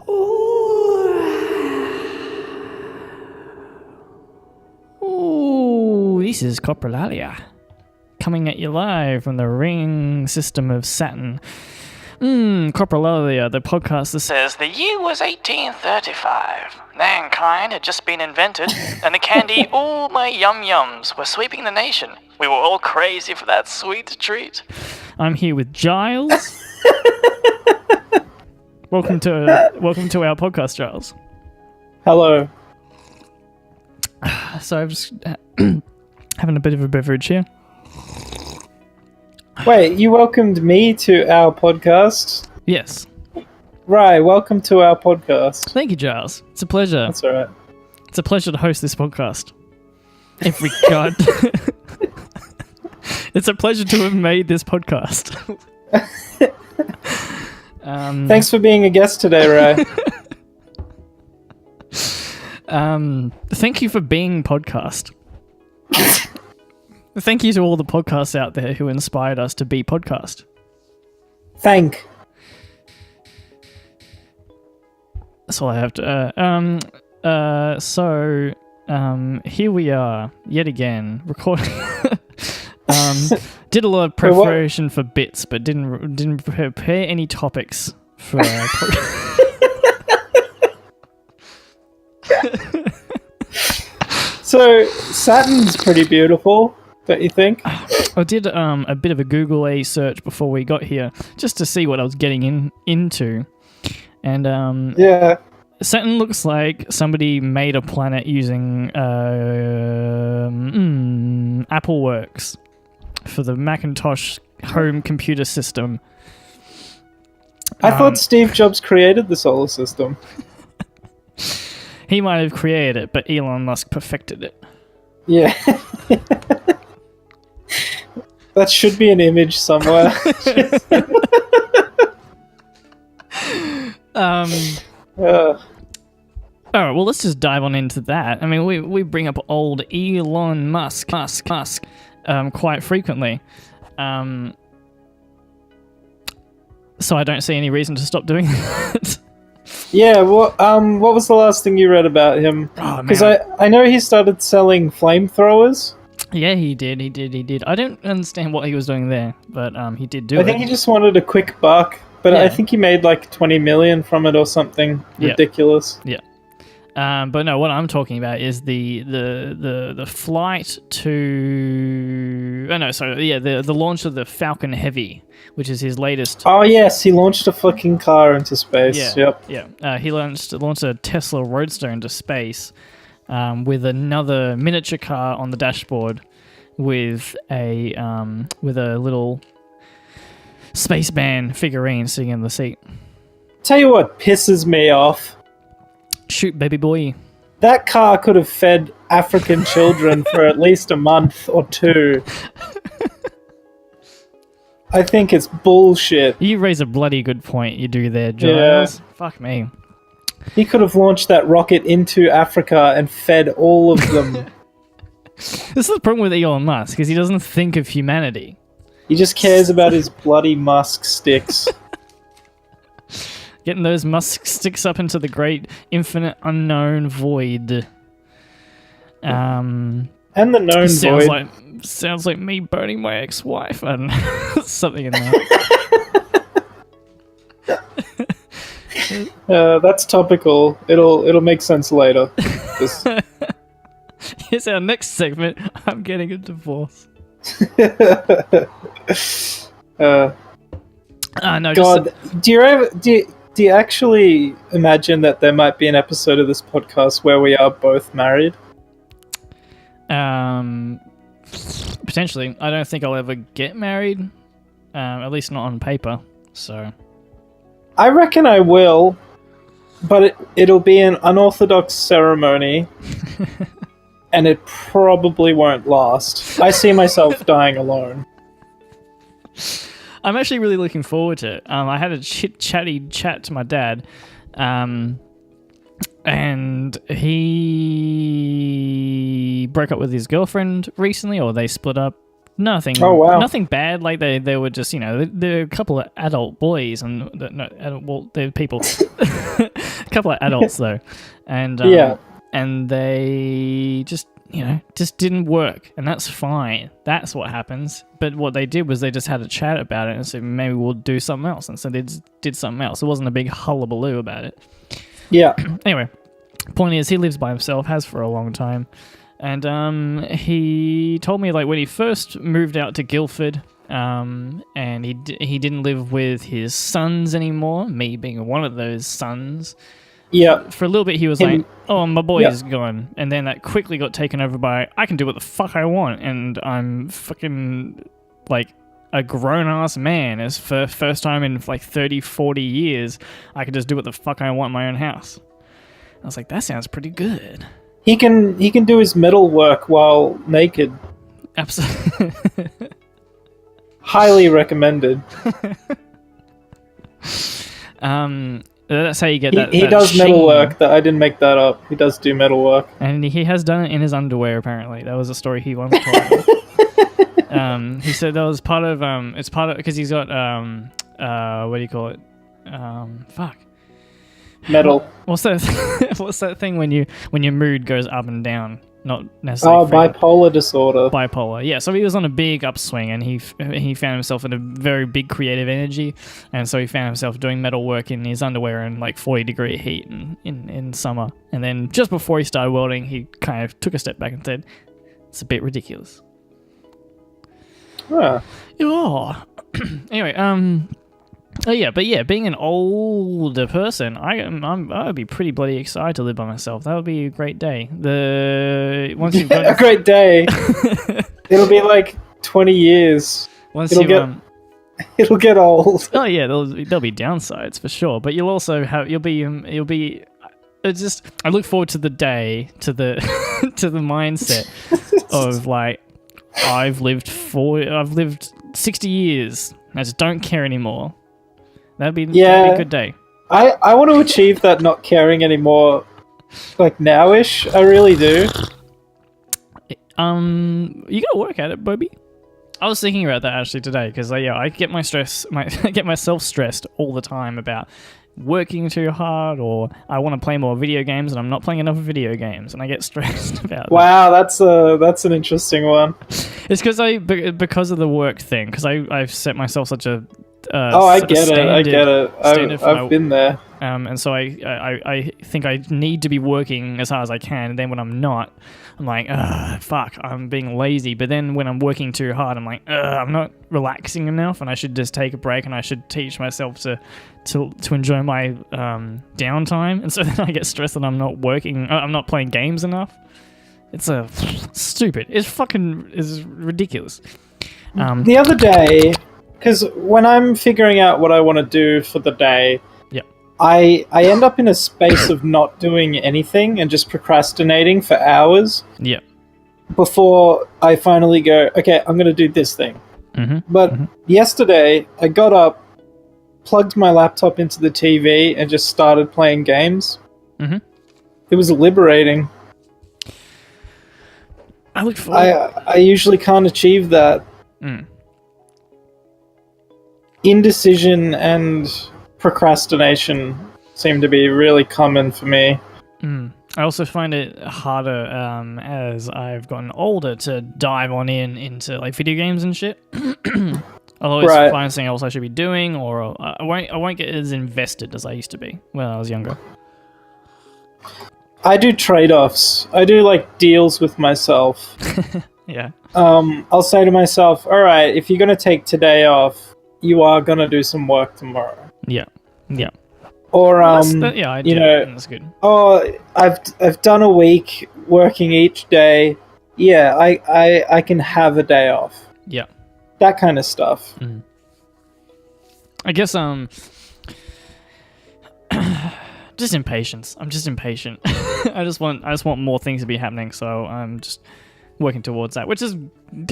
Ooh, this is Coprolalia, coming at you live from the ring system of Saturn. Coprolalia, the podcast that says the year was 1835. Mankind had just been invented, and the candy, all my yum-yums, were sweeping the nation. We were all crazy for that sweet treat. I'm here with Giles. Welcome to our podcast, Giles. Hello. So I'm just having a bit of a beverage here. Wait, you welcomed me to our podcast? Yes. Right, welcome to our podcast. Thank you, Giles. It's a pleasure. That's all right. It's a pleasure to host this podcast. Every god. It's a pleasure to have made this podcast. Thanks for being a guest today, Ray. Thank you for being podcast. Thank you to all the podcasts out there who inspired us to be podcast. Thank. That's all I have to. So here we are yet again recording. Did a lot of preparation for bits, but didn't prepare any topics for. So Saturn's pretty beautiful, don't you think? I did a bit of a Google search before we got here, just to see what I was getting into, and yeah, Saturn looks like somebody made a planet using AppleWorks for the Macintosh home computer system. I thought Steve Jobs created the solar system. He might have created it, but Elon Musk perfected it. Yeah. That should be an image somewhere. Alright, well, let's just dive on into that. I mean, we bring up old Elon Musk quite frequently. So I don't see any reason to stop doing that. Yeah, what was the last thing you read about him? Because I know he started selling flamethrowers. Yeah, he did. I don't understand what he was doing there, but he did do it. I think he just wanted a quick buck, but yeah. I think he made like 20 million from it or something ridiculous. Yeah. But no, what I'm talking about is the flight to... Oh, no, sorry. Yeah, the launch of the Falcon Heavy, which is his latest... Oh, yes, he launched a fucking car into space. Yeah, Yep. Yeah. He launched a Tesla Roadster into space with another miniature car on the dashboard with a little spaceman figurine sitting in the seat. Tell you what pisses me off. Shoot, baby boy. That car could have fed African children for at least a month or two. I think it's bullshit. You raise a bloody good point, you do there, Giles. Yeah. Fuck me. He could have launched that rocket into Africa and fed all of them. This is the problem with Elon Musk, because he doesn't think of humanity. He just cares about his bloody Musk sticks. Getting those Musk sticks up into the great infinite unknown void. And the known void. Sounds like me burning my ex-wife. I don't know. Something in there. That's topical. It'll make sense later. Here's our next segment. I'm getting a divorce. No, God, do you actually imagine that there might be an episode of this podcast where we are both married? Potentially. I don't think I'll ever get married. At least not on paper. So I reckon I will, but it'll be an unorthodox ceremony, and it probably won't last. I see myself dying alone. I'm actually really looking forward to it. I had a chatty chat to my dad, and he broke up with his girlfriend recently, or they split up. Nothing. Oh, wow. Nothing bad. Like they were just, they're a couple of adult boys, and they're people. couple of adults though, and Yeah. and they just didn't work, and that's fine. That's what happens. But what they did was they just had a chat about it and said maybe we'll do something else, and so they just did something else. It wasn't a big hullabaloo about it. Yeah. Anyway, point is he lives by himself, has for a long time, and he told me like when he first moved out to Guildford. And he didn't live with his sons anymore, me being one of those sons. Yeah. For a little bit, he was like, "Oh, my boy is gone," and then that quickly got taken over by, "I can do what the fuck I want, and I'm fucking like a grown-ass man. As for first time in like 30, 40 years, I can just do what the fuck I want in my own house." I was like, "That sounds pretty good." He can do his metal work while naked. Absolutely. Highly recommended. That's how you get that. He that does metal sheen. work. I didn't make that up. He does do metal work. And he has done it in his underwear, apparently. That was a story he once told me. He said that was part of, it's part of, because he's got, what do you call it? Fuck. Metal. What's that? What's that thing when your mood goes up and down? Not necessarily. Oh, bipolar disorder. Bipolar, yeah. So he was on a big upswing, and he found himself in a very big creative energy, and so he found himself doing metal work in his underwear in like 40-degree heat in summer. And then just before he started welding, he kind of took a step back and said, "It's a bit ridiculous." Huh. Yeah. Anyway, being an older person, I would be pretty bloody excited to live by myself. That would be a great day. Once you've got a great day. It'll be like 20 yeit's get old. Oh yeah, there'll be downsides for sure, but you'll also have it's just, I look forward to the day, to the to the mindset of like I've lived 60 years. I just don't care anymore. That'd be a good day. I want to achieve that not caring anymore, like now-ish. I really do. You gotta work at it, Bobby. I was thinking about that actually today because I get I get myself stressed all the time about working too hard, or I want to play more video games and I'm not playing enough video games, and I get stressed about. Wow, that's an interesting one. It's because of the work thing, because I've set myself such a I get it. I've been there. And so I think I need to be working as hard as I can, and then when I'm not, I'm like, fuck, I'm being lazy. But then when I'm working too hard, I'm like, I'm not relaxing enough, and I should just take a break, and I should teach myself to enjoy my downtime. And so then I get stressed that I'm not working, I'm not playing games enough. It's stupid. It's ridiculous. The other day, because when I'm figuring out what I want to do for the day, I end up in a space of not doing anything and just procrastinating for hours. Yeah. Before I finally go, okay, I'm going to do this thing. Mm-hmm. But yesterday, I got up, plugged my laptop into the TV, and just started playing games. Mm-hmm. It was liberating. I look forward. I usually can't achieve that. Indecision and procrastination seem to be really common for me. I also find it harder as I've gotten older to dive into like video games and shit. I'll always find something else I should be doing, or I won't get as invested as I used to be when I was younger. I do trade-offs. I do like deals with myself. Yeah. I'll say to myself, all right, if you're going to take today off, you are going to do some work tomorrow. Yeah. Yeah. Or I do. That's good. Oh, I've done a week working each day. Yeah, I can have a day off. Yeah. That kind of stuff. I guess just impatience. I'm just impatient. I just want more things to be happening, so I'm just working towards that, which is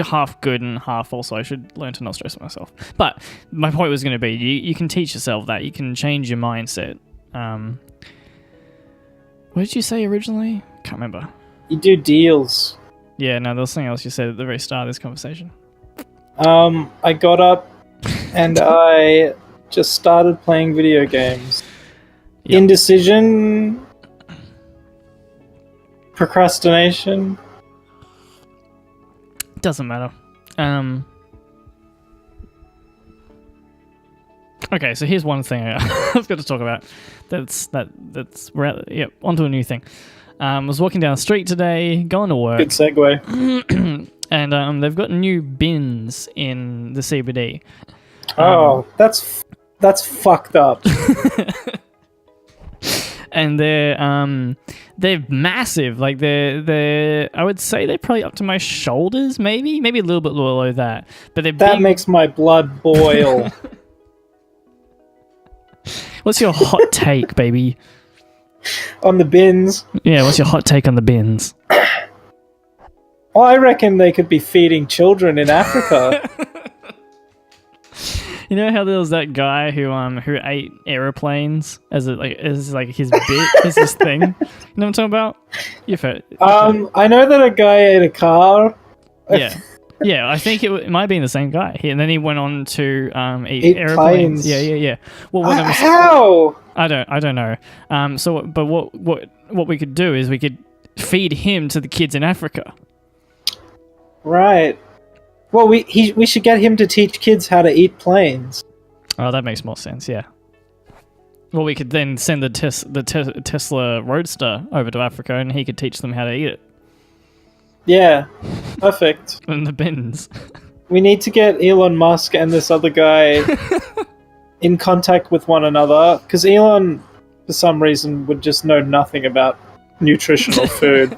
half good and half also I should learn to not stress myself. But my point was going to be, you can teach yourself that. You can change your mindset. What did you say originally? Can't remember. You do deals. Yeah, no, there was something else you said at the very start of this conversation. I got up and I just started playing video games. Yep. Indecision, procrastination. Doesn't matter. Okay, so here's one thing I've got to talk about. Yep, onto a new thing. Was walking down the street today, going to work. Good segue. And they've got new bins in the CBD. That's fucked up. And they're massive. Like they're I would say they're probably up to my shoulders, maybe a little bit below that. But they're That big. makes my blood boil. What's your hot take, baby? On the bins. Yeah, what's your hot take on the bins? Well, I reckon they could be feeding children in Africa. You know how there was that guy who ate airplanes as his bit, as his thing. You know what I'm talking about? You've heard. I know that a guy ate a car. Yeah. I think it might be the same guy. And then he went on to eat Planes. airplanes. Yeah. Well, How? I don't know. But what we could do is we could feed him to the kids in Africa. Right. Well, we should get him to teach kids how to eat planes. Oh, that makes more sense. Yeah. Well, we could then send the Tesla Roadster over to Africa, and he could teach them how to eat it. Yeah. Perfect. In the bins. We need to get Elon Musk and this other guy in contact with one another, because Elon, for some reason, would just know nothing about nutritional food.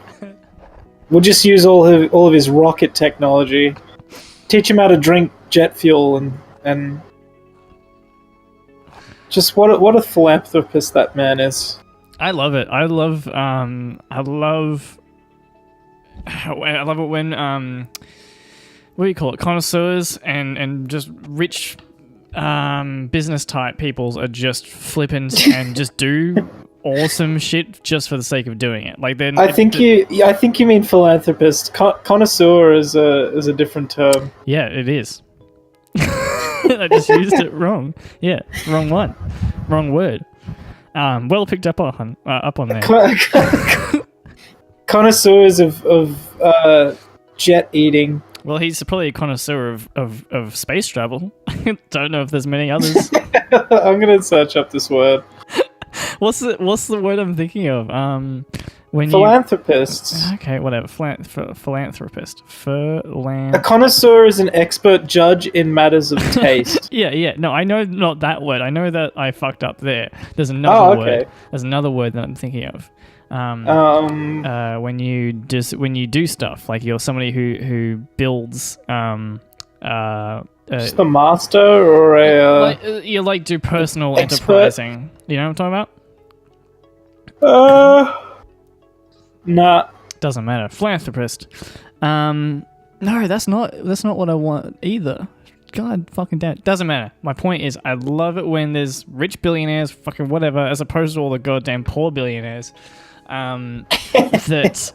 We'll just use all of his rocket technology. Teach him how to drink jet fuel and just what a philanthropist that man is. I love it. I love it when what do you call it? Connoisseurs and just rich business type peoples are just flippant and just do awesome shit just for the sake of doing it. Like then I think you mean philanthropist. Connoisseur is a different term. Yeah, it is. I just used it wrong. Yeah, wrong one. Wrong word. Well picked up on there. Connoisseurs of jet eating. Well, he's probably a connoisseur of space travel. Don't know if there's many others. I'm gonna search up this word. What's the word I'm thinking of? When Philanthropists. Okay, whatever. Philanthropist. A connoisseur is an expert judge in matters of taste. Yeah. No, I know not that word. I know that I fucked up there. There's another word. There's another word that I'm thinking of. When you do stuff, like you're somebody who builds just a master or a you do personal expert. enterprising. You know what I'm talking about? Nah. Doesn't matter. Philanthropist. No, that's not what I want either. God fucking damn. Doesn't matter. My point is, I love it when there's rich billionaires, fucking whatever, as opposed to all the goddamn poor billionaires. That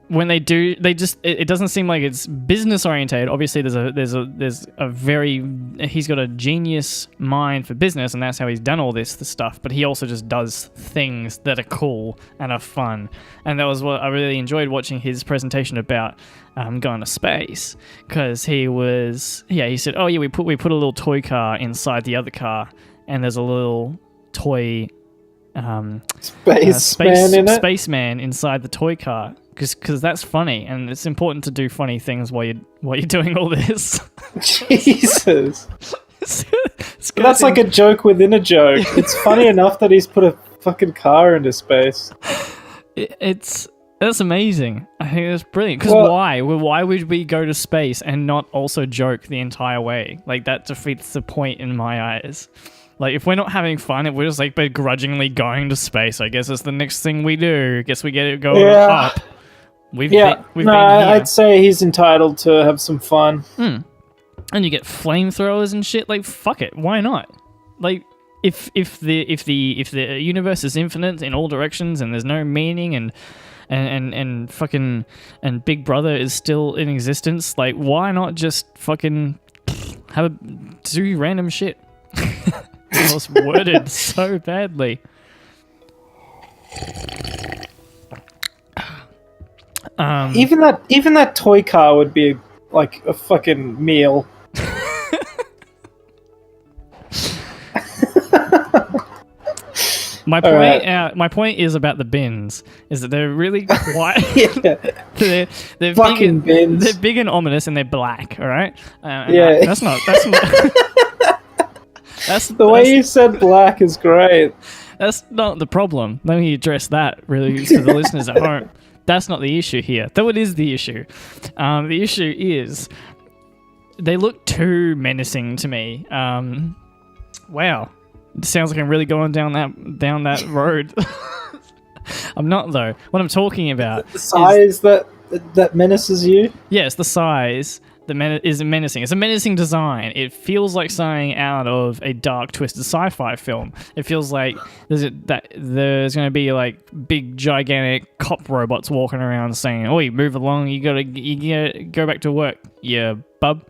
when they do, it doesn't seem like it's business oriented. Obviously, there's a very, he's got a genius mind for business, and that's how he's done all this stuff. But he also just does things that are cool and are fun, and that was what I really enjoyed watching his presentation about going to space, because he said, oh yeah, we put a little toy car inside the other car, and there's a little toy spaceman inside the toy car, because that's funny, and it's important to do funny things while you're doing all this. Jesus. That's like a joke within a joke. It's funny enough that he's put a fucking car into space. That's amazing. I think that's brilliant. Because why? Why would we go to space and not also joke the entire way? Like, that defeats the point in my eyes. Like, if we're not having fun, if we're just like begrudgingly going to space, I guess it's the next thing we do. Guess we get it going up. We've been here. I'd say he's entitled to have some fun. And you get flamethrowers and shit. Like, fuck it, why not? Like, if the universe is infinite in all directions and there's no meaning and fucking and Big Brother is still in existence, like, why not just fucking do random shit? It was worded so badly. Even that toy car would be like a fucking meal. My point, my point is about the bins. Is that they're really white. Yeah. they're Fucking big, bins. They're big and ominous, and they're black. All right. Yeah. That's not. That's The way you said black is great. That's not the problem. Let me address that really to the listeners at home. That's not the issue here, though it is the issue. The issue is they look too menacing to me. Wow, it sounds like I'm really going down that road. I'm not though. What I'm talking about The size that menaces you. yes, the size. Is menacing. It's a menacing design. It feels like something out of a dark, twisted sci-fi film. It feels like there's going to be like big, gigantic cop robots walking around saying, "Oi, move along! You gotta go back to work, yeah, bub."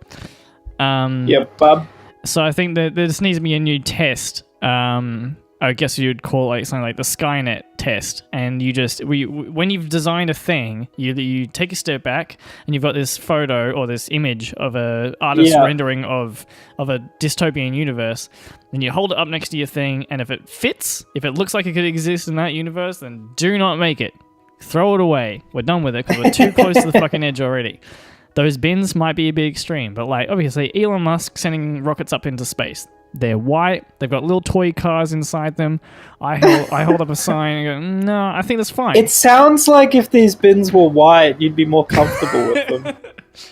Yeah, bub. So I think that there just needs to be a new test. I guess you'd call it like something like the Skynet test. And you just when you've designed a thing, you take a step back and you've got this photo or this image of a artist's rendering of a dystopian universe. And you hold it up next to your thing, and if it fits, if it looks like it could exist in that universe, then do not make it. Throw it away. We're done with it because we're too close to the fucking edge already. Those bins might be a bit extreme, but like obviously Elon Musk sending rockets up into space. They're white. They've got little toy cars inside them. I hold up a sign and go, no, I think that's fine. It sounds like if these bins were white, you'd be more comfortable with them.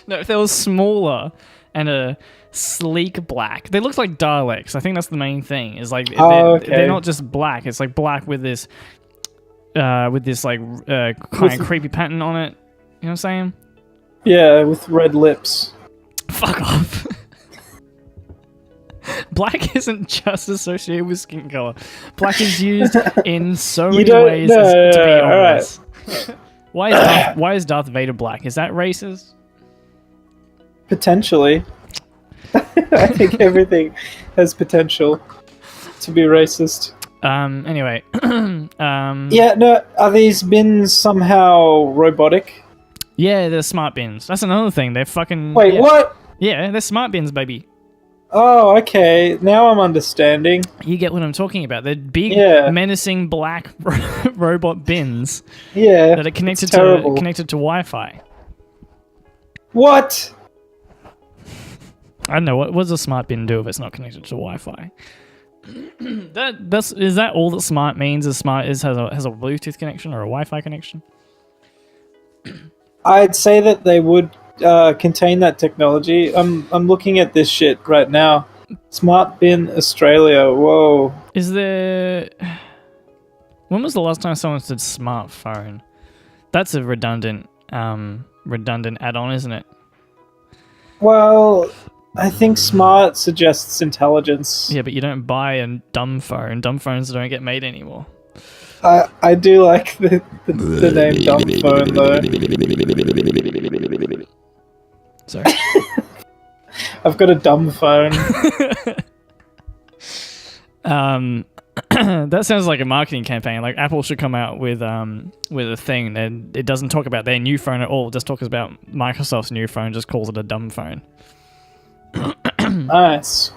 No, if they were smaller and a sleek black, they look like Daleks. I think that's the main thing. Is like they're not just black. It's like black with this kind of creepy pattern on it. You know what I'm saying? Yeah, with red lips. Fuck off. Black isn't just associated with skin color. Black is used in so many ways to be honest. Right. Why is Darth Vader black? Is that racist? Potentially. I think everything has potential to be racist. Anyway. Yeah, no, are these bins somehow robotic? Yeah, they're smart bins. That's another thing. They're fucking... Wait, what? Yeah, they're smart bins, baby. Oh, okay. Now I'm understanding. You get what I'm talking about. They're big, menacing black robot bins. Yeah, that are connected to Wi-Fi. What? I don't know. What does a smart bin do if it's not connected to Wi-Fi? Is that all that smart means? Has a Bluetooth connection or a Wi-Fi connection? I'd say that they would contain that technology. I'm looking at this shit right now. Smart Bin Australia. Whoa. Is there... When was the last time someone said smartphone? That's a redundant add-on, isn't it? Well, I think smart suggests intelligence. Yeah, but you don't buy a dumb phone. Dumb phones don't get made anymore. I do like the name dumb phone though. Sorry. I've got a dumb phone. That sounds like a marketing campaign. Like Apple should come out with a thing that it doesn't talk about their new phone at all. Just talks about Microsoft's new phone. Just calls it a dumb phone. Nice.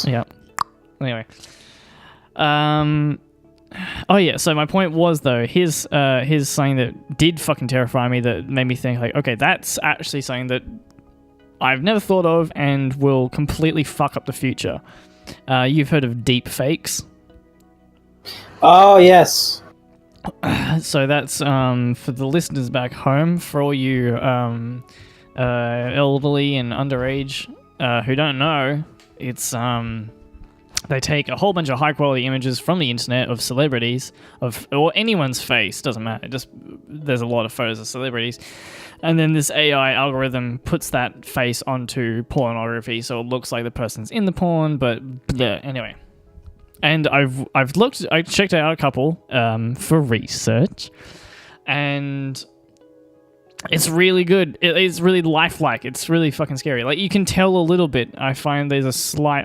Yeah. Anyway. Oh yeah. So my point was though, here's something that did fucking terrify me. That made me think like, okay, that's actually something that I've never thought of and will completely fuck up the future. You've heard of deep fakes? Oh yes. So that's for the listeners back home, for all you elderly and underage who don't know, it's they take a whole bunch of high quality images from the internet of celebrities, or anyone's face, doesn't matter. Just there's a lot of photos of celebrities, and then this AI algorithm puts that face onto pornography, so it looks like the person's in the porn. But yeah, anyway. And I checked out a couple for research, and It's really good. It's really lifelike. It's really fucking scary. Like, you can tell a little bit. I find there's a slight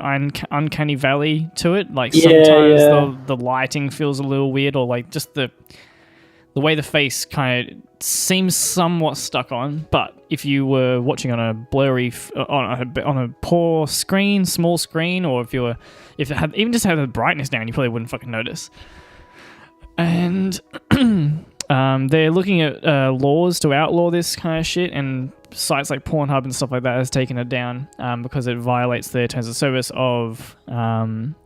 uncanny valley to it. Like, sometimes the lighting feels a little weird, or like just the way the face kind of seems somewhat stuck on. But if you were watching on a blurry, on a poor screen, small screen, or if it had even just had the brightness down, you probably wouldn't fucking notice. And they're looking at laws to outlaw this kind of shit, and sites like Pornhub and stuff like that has taken it down because it violates their terms of service of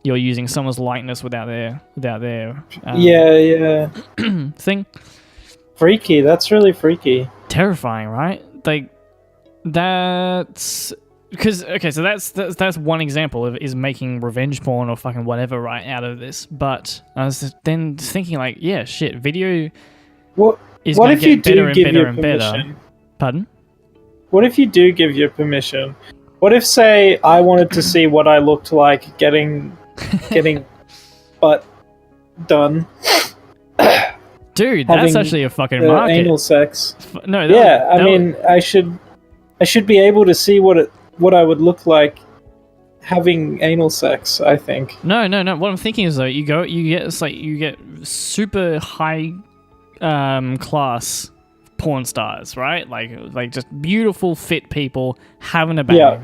you're using someone's likeness without their thing. Freaky. That's really freaky. Terrifying, right? Like, that's because so that's one example of is making revenge porn or fucking whatever right out of this. But I was then thinking, like, yeah, shit, video. What if you do give your permission? Pardon? What if you do give your permission? What if, say, I wanted to see what I looked like getting butt done? Dude, that's actually a fucking market. Anal sex. No, I should be able to see what I would look like having anal sex, I think. No. What I'm thinking is, though, you get super high class porn stars, right? Like just beautiful, fit people having a bang. Yeah.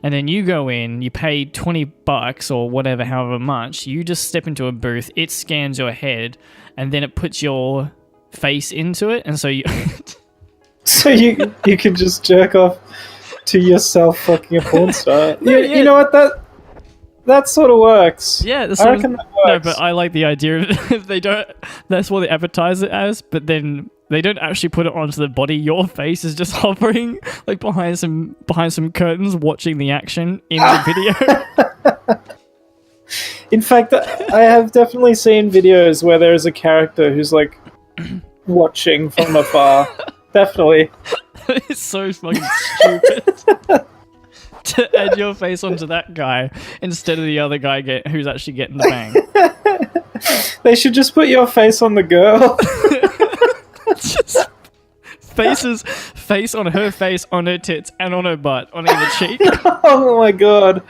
And then you go in, you pay $20 or whatever, however much. You just step into a booth, it scans your head, and then it puts your face into it, and so you so you can just jerk off to yourself fucking a porn star. Yeah. You know what, that sort of works. Yeah, I reckon that works. No, but I like the idea of they don't. That's what they advertise it as, but then they don't actually put it onto the body. Your face is just hovering like behind some curtains, watching the action in the video. In fact, I have definitely seen videos where there is a character who's like watching from afar. Definitely. It's so fucking stupid. To add your face onto that guy instead of the other guy who's actually getting the bang. They should just put your face on the girl. Just face on her face, on her tits, and on her butt, on either cheek. Oh my god.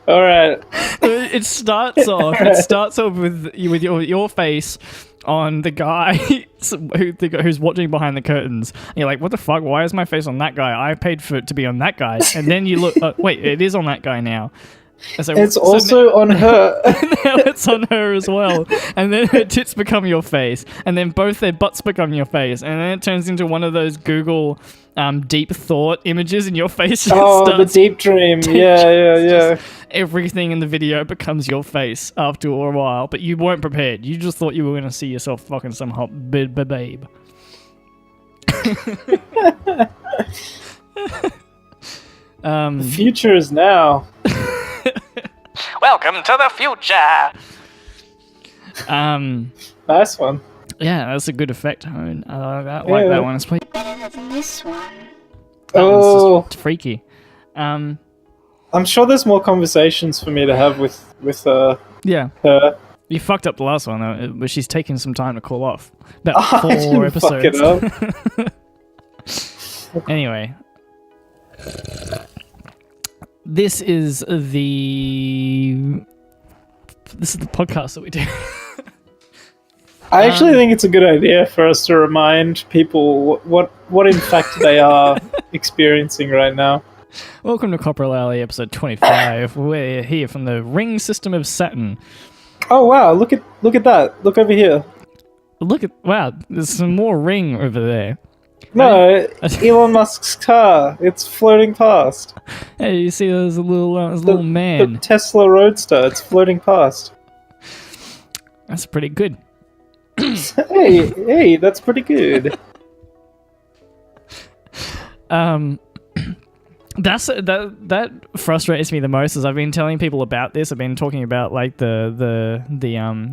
Alright. It starts off with your face on the guy who's watching behind the curtains. And you're like, what the fuck? Why is my face on that guy? I paid for it to be on that guy. And then you look, wait, it is on that guy now. So, it's also on her. Now it's on her as well. And then her tits become your face. And then both their butts become your face. And then it turns into one of those Google deep thought images, and your face just starts. The deep dream. Yeah. Everything in the video becomes your face after a while, but you weren't prepared. You just thought you were going to see yourself fucking some hot babe. The future is now. Welcome to the future. Nice one. Yeah, that's a good effect. I like that one. It's Better than this one. It's freaky. I'm sure there's more conversations for me to have with her. You fucked up the last one though, but she's taking some time to call off. About 4 episodes. Fuck it up. Anyway, this is the podcast that we do. I actually think it's a good idea for us to remind people what in fact they are experiencing right now. Welcome to Coprolalia, episode 25. We're here from the ring system of Saturn. Oh wow! Look at that! Look over here. Wow! There's some more ring over there. No, Elon Musk's car. It's floating past. Hey, you see, there's a little man. The Tesla Roadster. It's floating past. That's pretty good. Hey, that's pretty good. That frustrates me the most. As I've been telling people about this, I've been talking about like the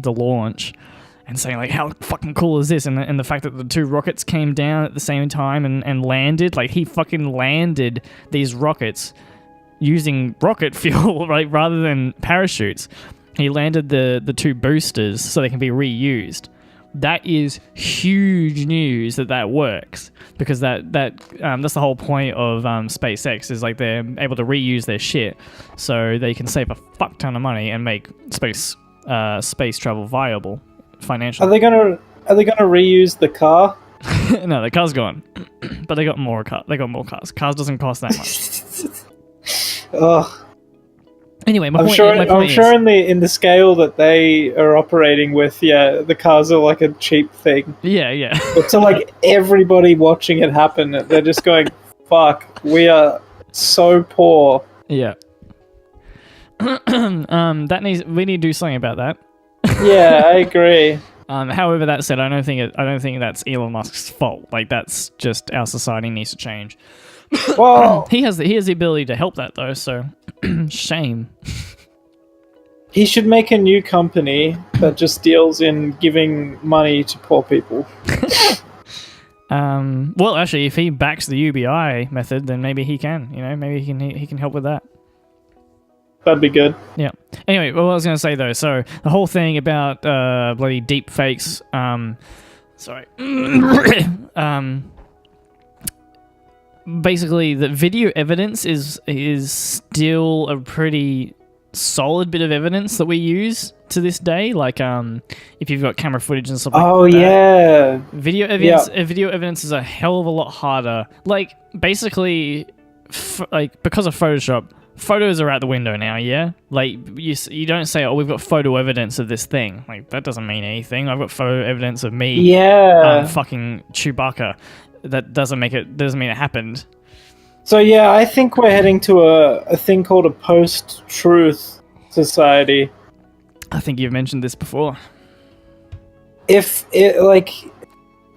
launch and saying like how fucking cool is this, and the fact that the 2 rockets came down at the same time and landed. Like, he fucking landed these rockets using rocket fuel, right, rather than parachutes. He landed the 2 boosters so they can be reused. that is huge news that works, because that's the whole point of SpaceX, is like they're able to reuse their shit so they can save a fuck ton of money and make space travel viable financially. Are they gonna reuse the car? No, the car's gone, but they got more cars. Cars doesn't cost that much. Ugh. Anyway, my I'm point sure is, in the scale that they are operating with, yeah, the cars are like a cheap thing. yeah. But to like everybody watching it happen, they're just going, "Fuck, we are so poor." Yeah. We need to do something about that. Yeah, I agree. However, that said, I don't think that's Elon Musk's fault. Like, that's just our society needs to change. Well, he has the ability to help that though, so shame. he should make a new company that just deals in giving money to poor people. Well, actually, if he backs the UBI method, then maybe he can. Maybe he can help with that. That'd be good. Yeah. Anyway, what I was going to say though, so the whole thing about bloody deep fakes. Sorry. Basically, the video evidence is still a pretty solid bit of evidence that we use to this day. Like, if you've got camera footage and stuff like that. Oh yeah. Video evidence is a hell of a lot harder. Like, basically, because of Photoshop, photos are out the window now, yeah? Like, you don't say, oh, we've got photo evidence of this thing. Like, that doesn't mean anything. I've got photo evidence of me. Yeah. Fucking Chewbacca. That doesn't mean it happened. So yeah, I think we're heading to a thing called a post-truth society. I think you've mentioned this before. If it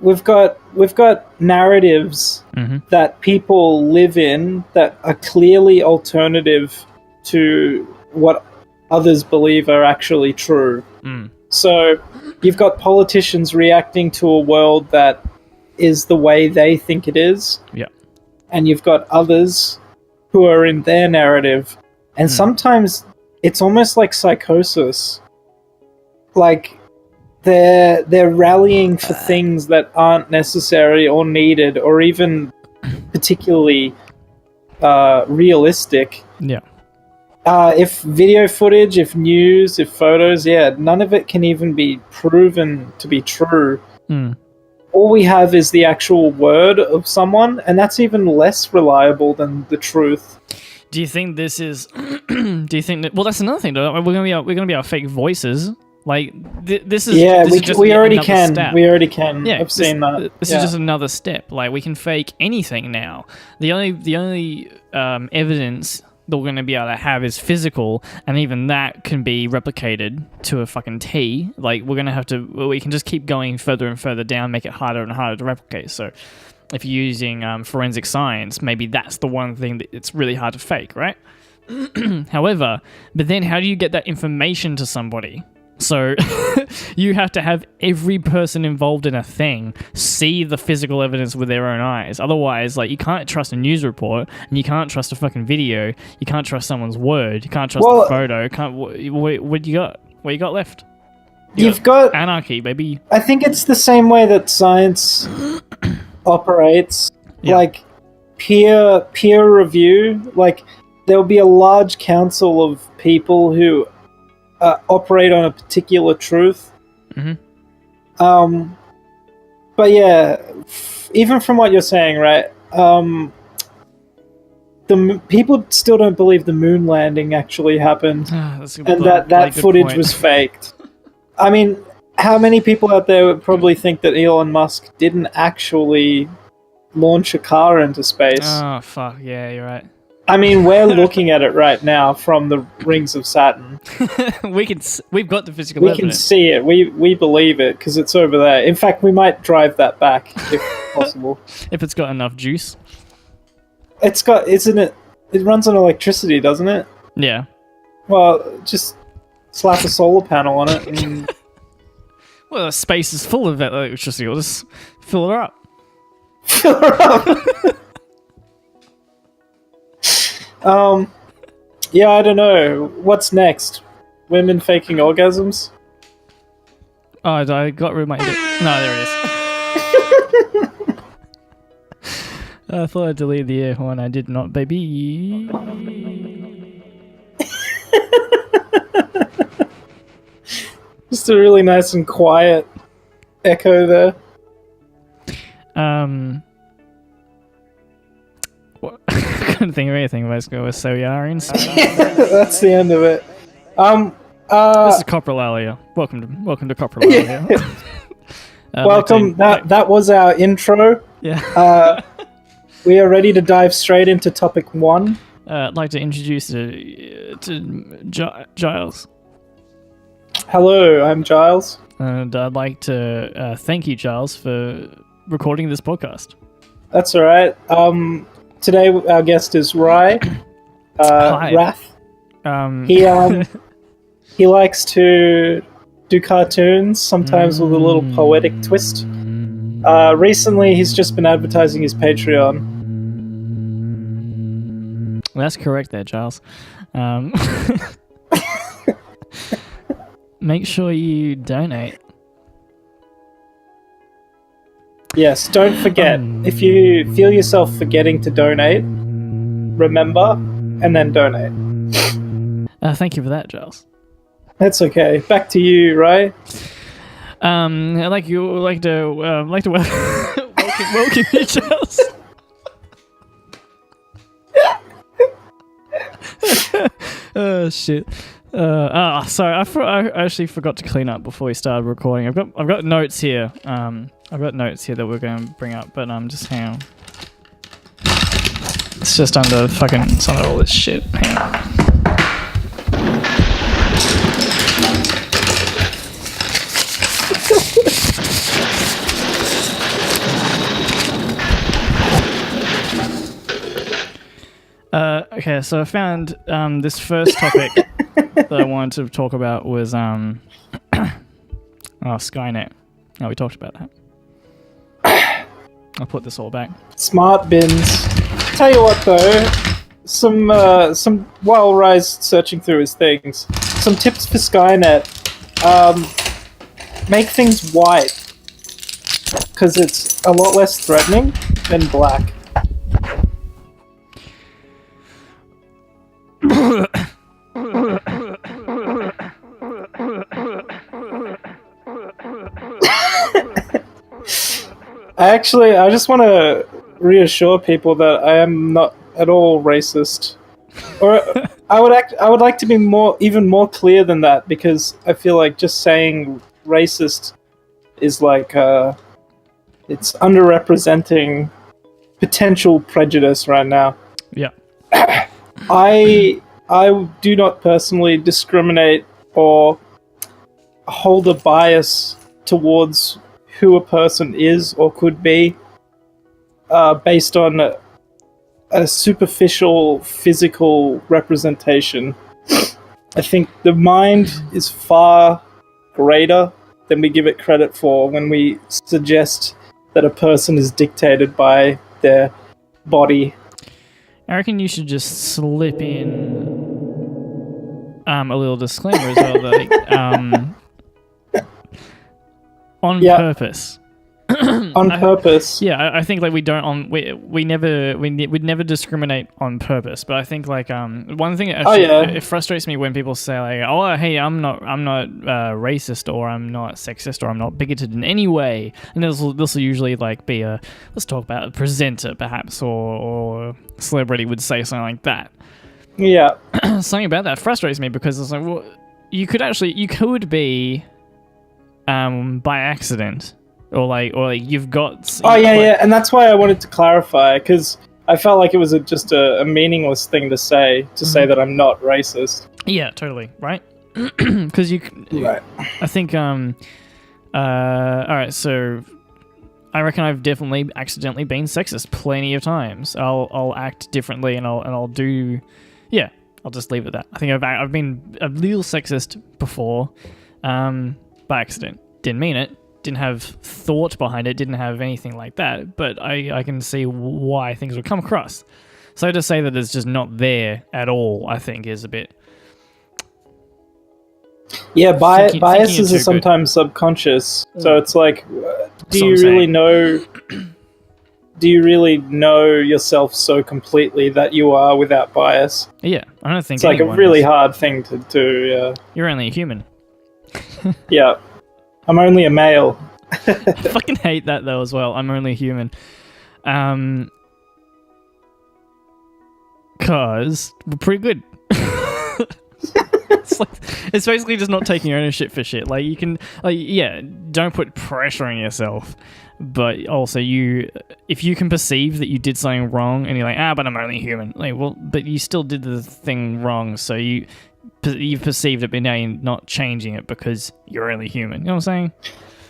we've got narratives that people live in that are clearly alternative to what others believe are actually true. So you've got politicians reacting to a world that is the way they think it is. Yeah. And you've got others who are in their narrative. And sometimes it's almost like psychosis. Like they're rallying for things that aren't necessary or needed or even particularly realistic. Yeah. If video footage, if news, if photos, none of it can even be proven to be true. All we have is the actual word of someone, and that's even less reliable than the truth. Do you think this is? Do you think that? Well, that's another thing. Though. We're gonna be our fake voices. Like this is. Yeah, this is just we already can. Step. We already can. Yeah, I've seen that. This is just another step. Like, we can fake anything now. The only evidence that we're going to be able to have is physical, and even that can be replicated to a fucking T. Like, we can just keep going further and further down, make it harder and harder to replicate. So if you're using forensic science, maybe that's the one thing that it's really hard to fake, right? However, but then how do you get that information to somebody? So you have to have every person involved in a thing see the physical evidence with their own eyes. Otherwise, like, you can't trust a news report, and you can't trust a fucking video. You can't trust someone's word. You can't trust a photo. What you got? What you got left? You've got anarchy, baby. I think it's the same way that science operates. Yeah. Like peer review. Like, there'll be a large council of people who operate on a particular truth. But yeah, even from what you're saying, right? People still don't believe the moon landing actually happened, and that footage was faked. I mean, how many people out there would probably think that Elon Musk didn't actually launch a car into space? Oh fuck yeah, you're right. I mean, we're looking at it right now from the rings of Saturn. We've got the physical evidence. We can evidence. see it. We believe it because it's over there. In fact, we might drive that back if possible. If it's got enough juice. It's got, isn't it? It runs on electricity, doesn't it? Yeah. Well, just slap a solar panel on it. And... Well, the space is full of that electricity. We'll just fill her up. Fill her up. Yeah, I don't know. What's next? Women faking orgasms? Oh, I got rid of my... No, there it is. I thought I deleted the air horn. I did not, baby. Just a really nice and quiet echo there. What? I couldn't think of anything. Let's go with So Yarins. That's the end of it. This is Coprolalia. Welcome to Coprolalia. Welcome. That was our intro. Yeah. We are ready to dive straight into topic 1. I'd like to introduce to Giles. Hello, I'm Giles. And I'd like to thank you, Giles, for recording this podcast. That's all right. Today our guest is Rye. Hi. Wrath. He likes to do cartoons, sometimes with a little poetic twist. Recently, he's just been advertising his Patreon. That's correct there, Giles. Make sure you donate. Yes, don't forget. If you feel yourself forgetting to donate, remember, and then donate. Thank you for that, Giles. That's okay. Back to you, Ray. I'd like to welcome you, Giles. Oh shit. Sorry, I actually forgot to clean up before we started recording. I've got notes here. I've got notes here that we're going to bring up, but just hang on. It's just under all this shit. Hang on. Okay, so I found this first topic that I wanted to talk about was Skynet. Oh, we talked about that. I'll put this all back. Smart bins. Tell you what, though, some while Rye's searching through his things, some tips for Skynet. Make things white, because it's a lot less threatening than black. I just want to reassure people that I am not at all racist. Or I would like to be even more clear than that, because I feel like just saying racist is like it's underrepresenting potential prejudice right now. Yeah. I do not personally discriminate or hold a bias towards who a person is or could be based on a superficial physical representation. I think the mind is far greater than we give it credit for when we suggest that a person is dictated by their body. I reckon you should just slip in a little disclaimer as well, like, on purpose. On purpose. Yeah, I think like we'd never discriminate on purpose. But I think like one thing that actually, it frustrates me when people say like, oh hey, I'm not racist, or I'm not sexist, or I'm not bigoted in any way. And this will usually like be let's talk about a presenter perhaps, or a celebrity would say something like that. Yeah. Something about that frustrates me, because it's like, well, you could be by accident. Or like you've got... and that's why I wanted to clarify, because I felt like it was just a meaningless thing to say, say that I'm not racist. Yeah, totally, right? Because Right. I think, alright, so I reckon I've definitely accidentally been sexist plenty of times. I'll act differently, and I'll do... Yeah, I'll just leave it at that. I think I've been a little sexist before, by accident. Didn't mean it. Didn't have thought behind it, didn't have anything like that, but I can see why things would come across. So to say that it's just not there at all, I think is a bit... Yeah, thinking biases too are good. sometimes subconscious. So it's like, That's what I'm do you really know yourself so completely that you are without bias? Yeah, I don't think It's like a anyone really is. hard thing to do, yeah. You're only a human. Yeah. I'm only a male. I fucking hate that though as well. I'm only a human. Cause we're pretty good. It's basically just not taking ownership for shit. Like you can, like, yeah, don't put pressure on yourself, but also if you can perceive that you did something wrong and you're like, but I'm only human. Like, well, but you still did the thing wrong, so you perceived it, but now you're not changing it because you're only human. You know what I'm saying?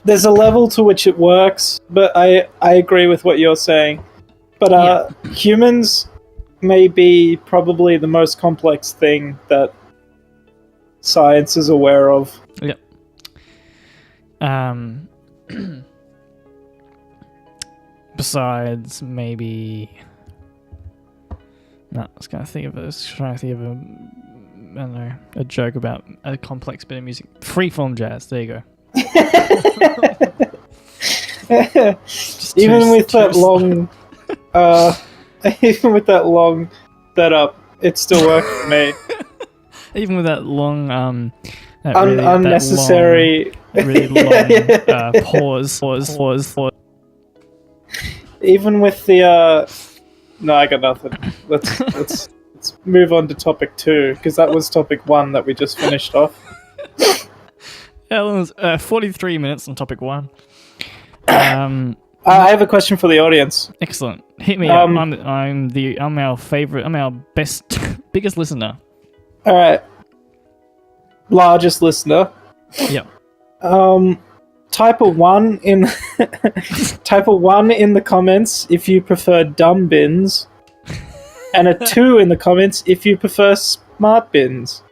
There's a level to which it works, but I agree with what you're saying. But humans may be probably the most complex thing that science is aware of. Yep. Besides, maybe. No, I was trying to think of a, I don't know, a joke about a complex bit of music. Freeform jazz. There you go. Even with that long setup, it still worked for me. Even with that long, unnecessary, really long pause. Even with the no, I got nothing. Let's move on to topic 2 because that was topic 1 that we just finished off. Elon's 43 minutes on topic 1. I have a question for the audience. Excellent. Hit me up. I'm our favorite. I'm our biggest listener. All right, largest listener. Yep. Type a 1 in type a 1 in the comments if you prefer dumb bins, and a 2 in the comments if you prefer smart bins.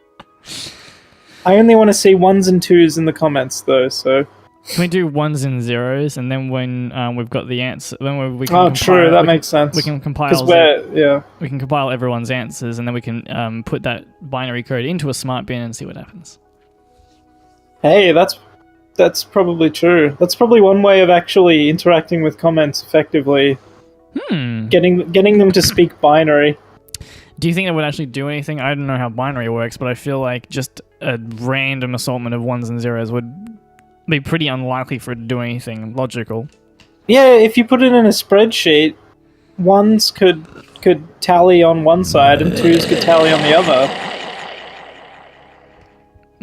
I only want to see 1s and 2s in the comments though, so can we do 1s and 0s, and then when we've got the answer, then we can compile, true, that makes sense. We can compile. We can compile everyone's answers, and then we can put that binary code into a smart bin and see what happens. Hey, that's probably true. That's probably one way of actually interacting with comments effectively. Getting them to speak binary. Do you think that would actually do anything? I don't know how binary works, but I feel like just a random assortment of 1s and 0s would be pretty unlikely for it to do anything logical. Yeah, if you put it in a spreadsheet, 1s could tally on one side and 2s could tally on the other.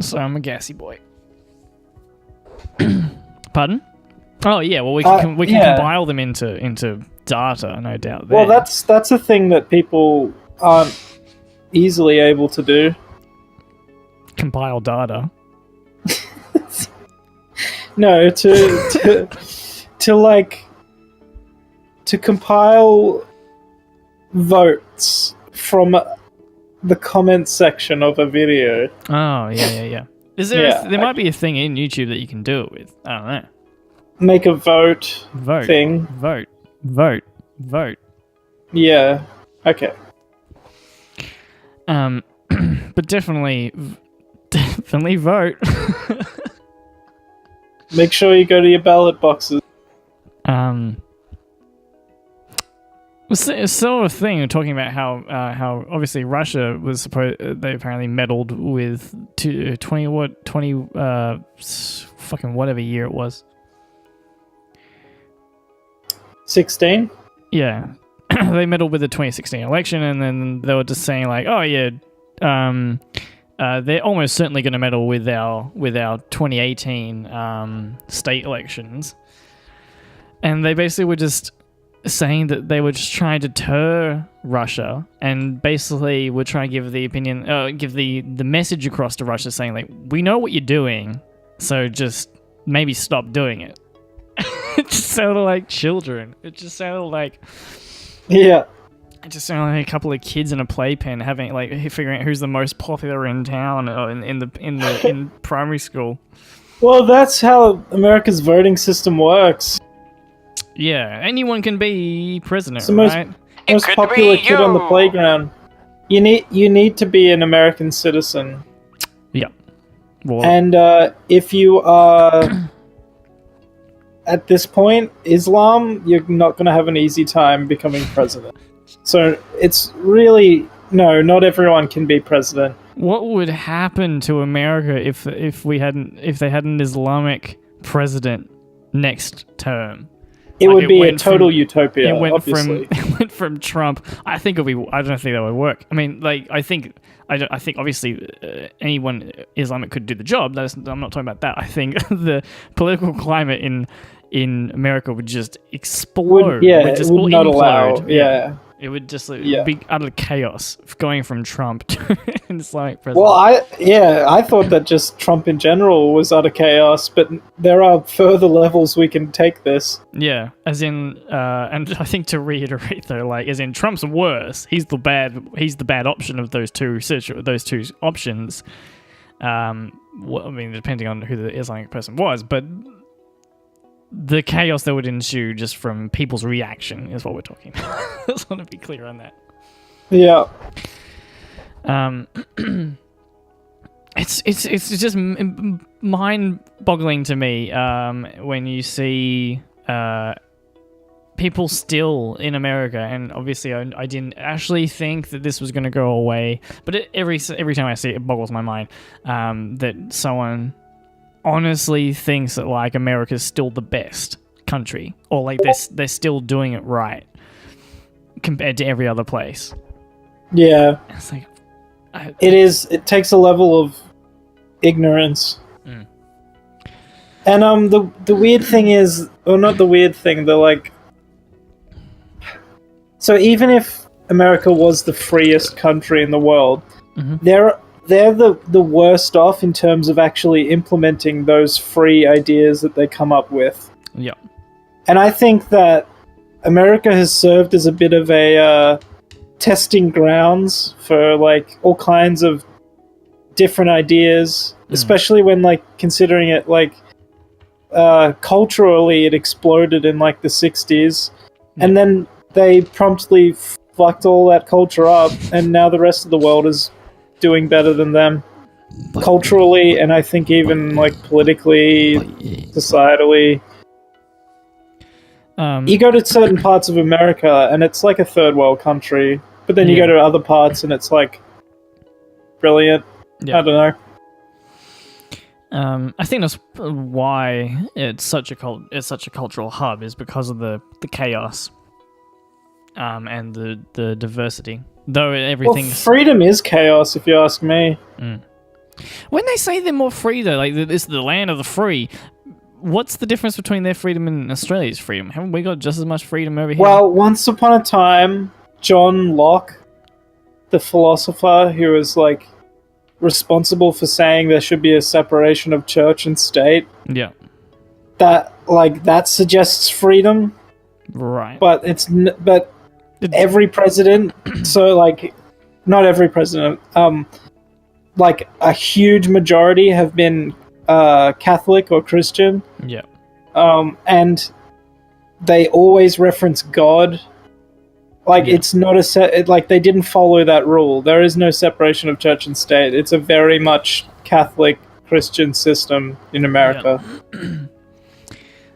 So I'm a gassy boy. Pardon? Oh yeah, well we can compile them into data, no doubt. There. Well, that's a thing that people aren't easily able to do. Compile data. No, to compile votes from the comment section of a video. Oh yeah. Is there? There might be a thing in YouTube that you can do it with. I don't know. Make a vote thing. Vote. Yeah. Okay. But definitely vote. Make sure you go to your ballot boxes. It's sort of thing talking about how obviously Russia was they apparently meddled with 20 fucking whatever year it was. 16? Yeah. They meddled with the 2016 election, and then they were just saying like, oh yeah, they're almost certainly going to meddle with our 2018 state elections, and they basically were just saying that they were just trying to deter Russia, and basically were trying to give the opinion, give the message across to Russia, saying like, we know what you're doing, so just maybe stop doing it. It just sounded like children. It just sounded like, yeah. It just sounded like a couple of kids in a playpen having like figuring out who's the most popular in town or in primary school. Well, that's how America's voting system works. Yeah, anyone can be president, It's the right? most popular kid on the playground. You need to be an American citizen. Yeah. Well, And if you are at this point Islam, you're not going to have an easy time becoming president. So it's really no, not everyone can be president. what would happen to America if they had an Islamic president next term? It Like, would it be a went total from- utopia, It went obviously. from Trump. I don't think that would work. I mean, like, I think obviously anyone Islamic could do the job. I'm not talking about that. I think the political climate in America would just explode. It would not allow. implode. Yeah. It would just Yeah. be utter chaos going from Trump to an Islamic president. Well, I thought that just Trump in general was utter chaos, but there are further levels we can take this. Yeah, as in, and I think to reiterate though, like, as in Trump's worse. He's the bad option of those two options. I mean, depending on who the Islamic person was, but the chaos that would ensue just from people's reaction is what we're talking about. I just want to be clear on that. Yeah. It's just mind-boggling to me when you see people still in America, and obviously I didn't actually think that this was going to go away, but every time I see it, it boggles my mind that someone honestly thinks that like America's still the best country, or like they're still doing it right compared to every other place. Yeah. It's like It takes a level of ignorance. Mm. And the weird thing is, or not the weird thing, the like. So even if America was the freest country in the world, Mhm. they're the worst off in terms of actually implementing those free ideas that they come up with. yeah. And I think that America has served as a bit of a testing grounds for like all kinds of different ideas, especially when like considering it like culturally it exploded in like the 60s, and then they promptly fucked all that culture up, and now the rest of the world is doing better than them culturally, and I think even like politically, societally. You go to certain parts of America and it's like a third world country, but then you Yeah. go to other parts and it's like brilliant. Yeah. I don't know. I think that's why it's such a cultural hub, is because of the chaos, and the diversity. Though Well, everything's freedom is chaos, if you ask me. when they say they're more free though, like this is the land of the free. What's the difference between their freedom and Australia's freedom? Haven't we got just as much freedom over here? Well, once upon a time, John Locke, the philosopher who was like responsible for saying there should be a separation of church and state, yeah, that suggests freedom, right. but but every president, so like not every president, like a huge majority have been Catholic or Christian, Yeah, and they always reference God. Like Yeah. it's not like they didn't follow that rule. There is no separation of church and state. It's a very much Catholic Christian system in America.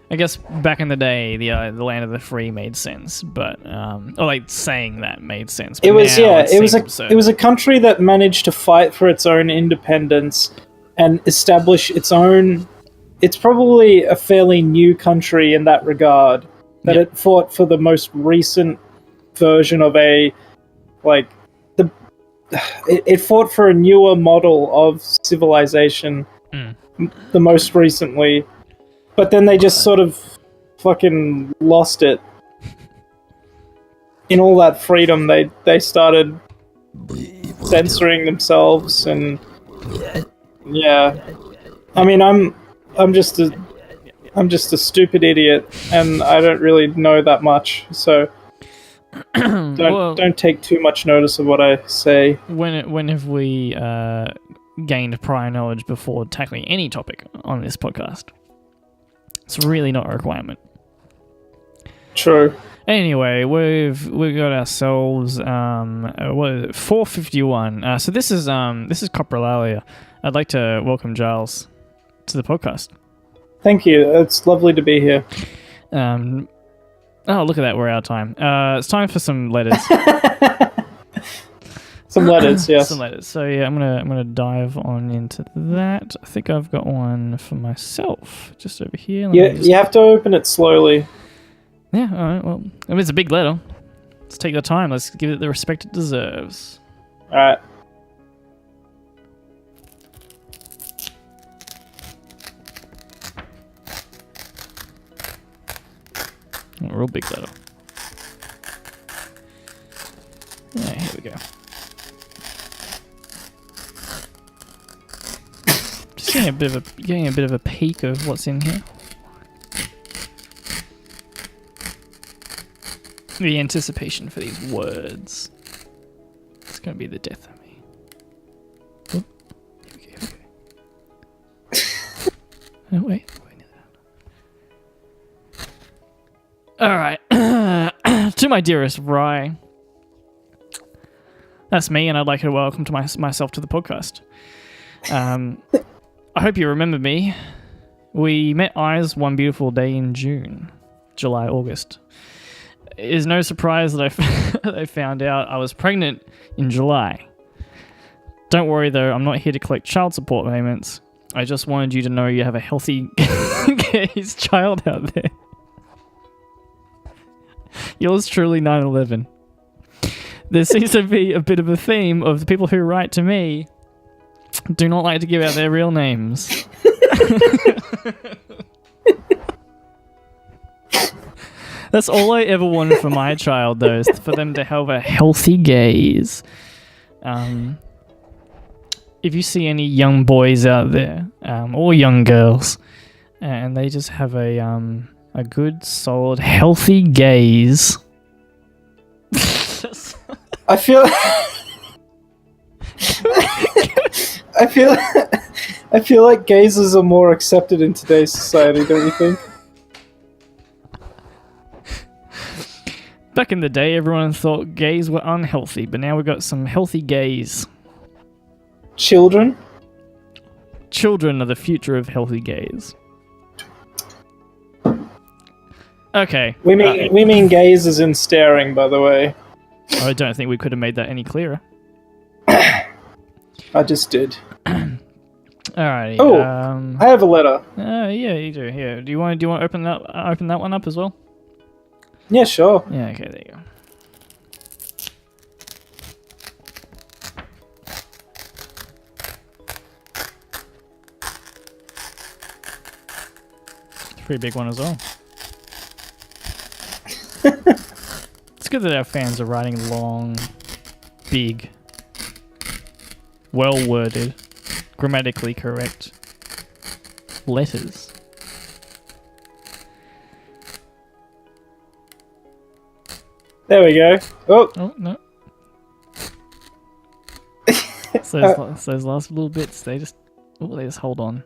I guess back in the day, the land of the free made sense, but or like saying that made sense. But It was now it was seems absurd. it was a country that managed to fight for its own independence and establish its own. It's probably a fairly new country in that regard, that Yeah. it fought for the most recent version of it fought for a newer model of civilization the most recently, but then they just sort of fucking lost it. In all that freedom, they started censoring themselves, and yeah, I mean, I'm just a stupid idiot, and I don't really know that much, so don't take too much notice of what I say. When have we gained prior knowledge before tackling any topic on this podcast? It's really not a requirement. True. Anyway, we've got ourselves what is it, 4:51. So this is Coprolalia. I'd like to welcome Giles to the podcast. Thank you. It's lovely to be here. Oh, look at that, we're out of time. It's time for some letters. Some letters, yes. Some letters. So yeah, I'm gonna dive on into that. I think I've got one for myself just over here. You have to open it slowly. Yeah, all right. Well, I mean, it's a big letter. Let's take the time. Let's give it the respect it deserves. All right. A real big letter. Yeah, here we go. Just getting a bit of a peek of what's in here. The anticipation for these words. It's going to be the death of me. Oh, here we go. Oh, wait. Alright. To my dearest Rye. That's me, and I'd like to welcome to myself to the podcast. I hope you remember me. We met eyes one beautiful day in June. July, August. It is no surprise that I found out I was pregnant in July. Don't worry though, I'm not here to collect child support payments. I just wanted you to know you have a healthy gaze child out there. Yours truly, 9/11. There seems to be a bit of a theme of the people who write to me do not like to give out their real names. That's all I ever wanted for my child, though, is for them to have a healthy gaze. If you see any young boys out there, or young girls, and they just have a good, solid, healthy gaze. I feel like gazes are more accepted in today's society, don't you think? Back in the day, everyone thought gays were unhealthy, but now we've got some healthy gays. Children? Children are the future of healthy gays. Okay. We mean gaze as in staring, by the way. I don't think we could have made that any clearer. I just did. Alrighty. Oh, I have a letter. Yeah, you do. Here, do you want to open that one up as well? Yeah, sure. Yeah. Okay. There you go. It's a pretty big one as well. It's good that our fans are writing long, big, well-worded, grammatically correct letters. There we go. Oh, no. So those last little bits, they just hold on.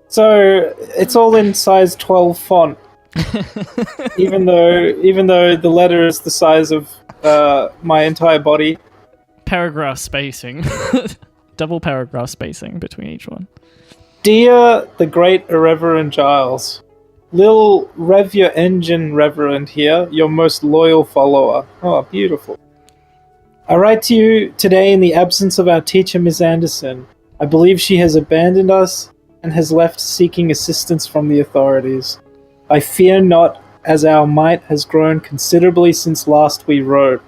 So it's all in size 12 font. even though the letter is the size of my entire body. Paragraph spacing. Double paragraph spacing between each one. Dear the great irreverend Giles, Lil Rev Your Engine Reverend here, your most loyal follower. Oh, beautiful. I write to you today in the absence of our teacher, Miss Anderson. I believe she has abandoned us and has left seeking assistance from the authorities. I fear not, as our might has grown considerably since last we wrote.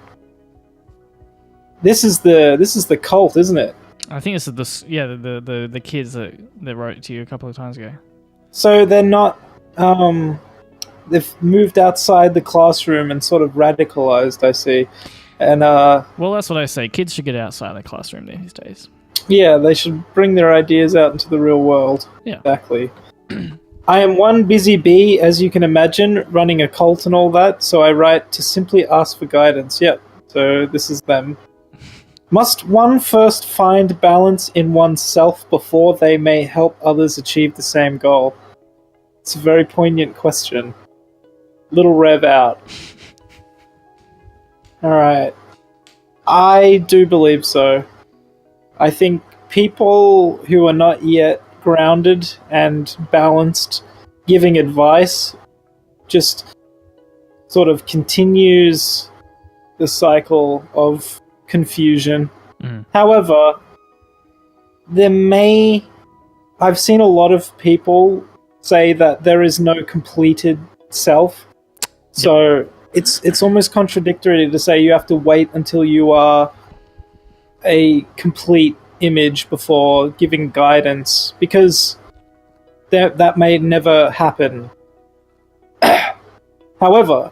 This is the cult, isn't it? I think this is the kids that wrote to you a couple of times ago. So they're not. They've moved outside the classroom and sort of radicalized. I see, and well, that's what I say. Kids should get outside the classroom these days. Yeah, they should bring their ideas out into the real world. Yeah, exactly. I am one busy bee, as you can imagine, running a cult and all that, so I write to simply ask for guidance. Yep, so this is them. Must one first find balance in oneself before they may help others achieve the same goal? It's a very poignant question. Little rev out. Alright. I do believe so. I think people who are not yet grounded and balanced giving advice just sort of continues the cycle of confusion. However, I've seen a lot of people say that there is no completed self. So it's almost contradictory to say you have to wait until you are a complete image before giving guidance, because that may never happen. However,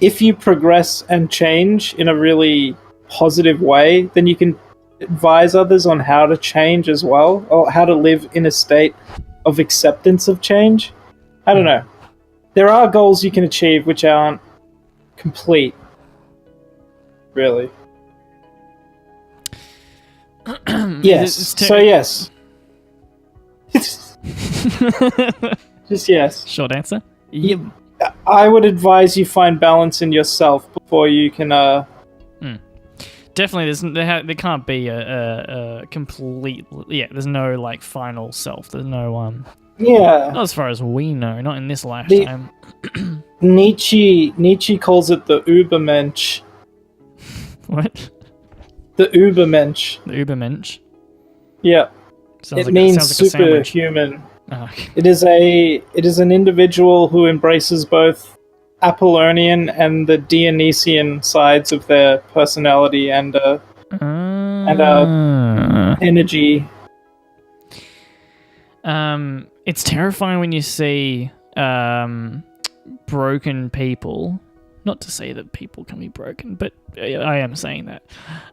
if you progress and change in a really positive way, then you can advise others on how to change as well, or how to live in a state of acceptance of change. I don't know. There are goals you can achieve which aren't complete, really. Yes. So yes. Just yes. Short answer? Yep. I would advise you find balance in yourself before you can Definitely, there can't be a complete... Yeah, there's no, like, final self. There's no, yeah. Not as far as we know, not in this lifetime. Nietzsche calls it the Übermensch. What? The Übermensch. The Übermensch? Yeah. Sounds it means superhuman. Oh, okay. It is an individual who embraces both Apollonian and the Dionysian sides of their personality and energy. It's terrifying when you see broken people. Not to say that people can be broken, but I am saying that.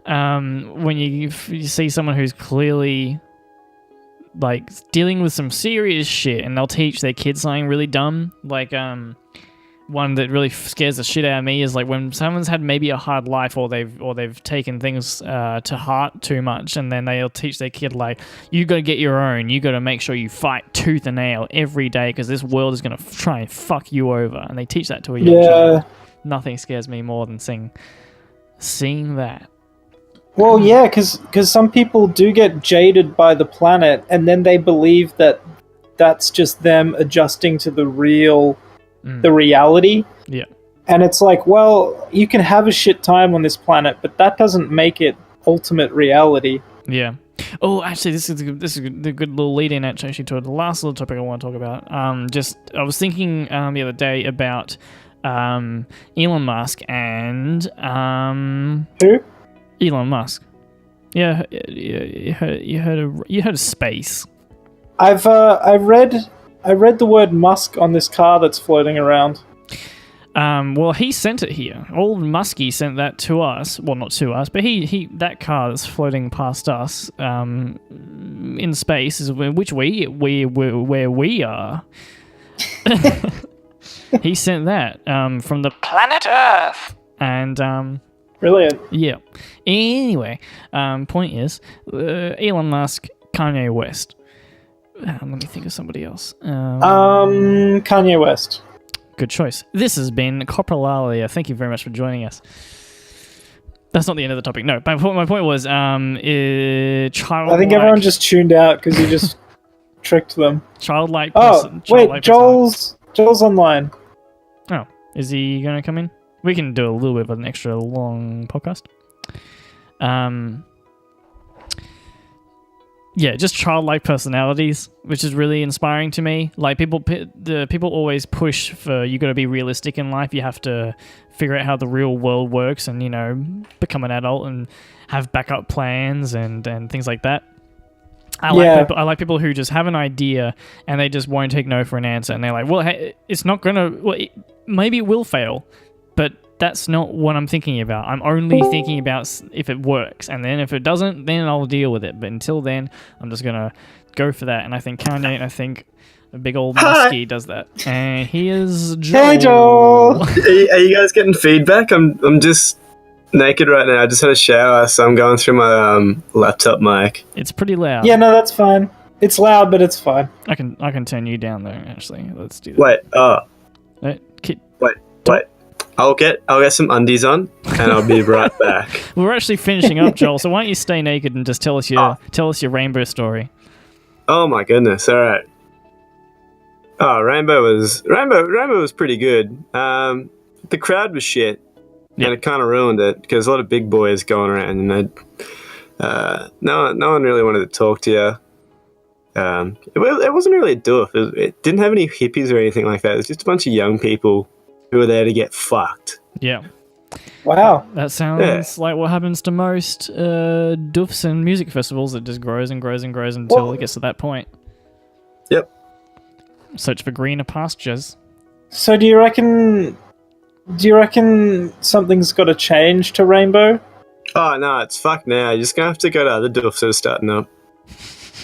When you see someone who's clearly like dealing with some serious shit, and they'll teach their kids something really dumb, like one that really scares the shit out of me is like when someone's had maybe a hard life, or they've taken things to heart too much, and then they'll teach their kid like, you got to get your own, you got to make sure you fight tooth and nail every day because this world is going to try and fuck you over, and they teach that to a young child. Nothing scares me more than seeing that. Well, yeah, because some people do get jaded by the planet, and then they believe that that's just them adjusting to the reality. Yeah. And it's like, well, you can have a shit time on this planet, but that doesn't make it ultimate reality. Yeah. Oh, actually, this is a good little lead-in actually to the last little topic I want to talk about. I was thinking the other day about Elon Musk and who? Elon Musk. Yeah, you heard of space. I read the word Musk on this car that's floating around. Well, he sent it here. Old Muskie sent that to us. Well, not to us, but he that car that's floating past us in space is where we are. He sent that from the planet Earth. And brilliant. Yeah. Anyway, point is, Elon Musk, Kanye West. Let me think of somebody else. Kanye West. Good choice. This has been Coprolalia. Thank you very much for joining us. That's not the end of the topic. No, but my point was, childlike. I think everyone just tuned out because you just tricked them. Childlike. Wait, Joel's online. Oh, is he gonna come in? We can do a little bit of an extra long podcast. Yeah, just childlike personalities, which is really inspiring to me. Like people always push for, you got to be realistic in life. You have to figure out how the real world works, and become an adult and have backup plans and things like that. I like people who just have an idea and they just won't take no for an answer, and they're like, well, hey, it's not gonna. Well, maybe it will fail, but that's not what I'm thinking about. I'm only thinking about if it works, and then if it doesn't, then I'll deal with it. But until then, I'm just gonna go for that. And I think Kanye, a big old muskie does that. And he is Joel. Hey, Joel. Are you guys getting feedback? I'm just naked right now. I just had a shower, so I'm going through my laptop mic. It's pretty loud. Yeah, no, that's fine. It's loud, but it's fine. I can turn you down though. Actually, let's do that. Wait. Wait. Wait, I'll get some undies on, and I'll be right back. We're actually finishing up, Joel. So why don't you stay naked and just tell us your rainbow story? Oh my goodness! All right. Oh, Rainbow was pretty good. The crowd was shit, Yeah. and it kind of ruined it because a lot of big boys going around, and no one really wanted to talk to you. It wasn't really a doof. It didn't have any hippies or anything like that. It was just a bunch of young people who were there to get fucked. Yeah. Wow. That sounds like what happens to most doofs and music festivals. It just grows and grows and grows until it gets to that point. Yep. Search for greener pastures. So do you reckon something's got to change to Rainbow? Oh no, it's fucked now. You're just gonna have to go to other doofs that are starting up.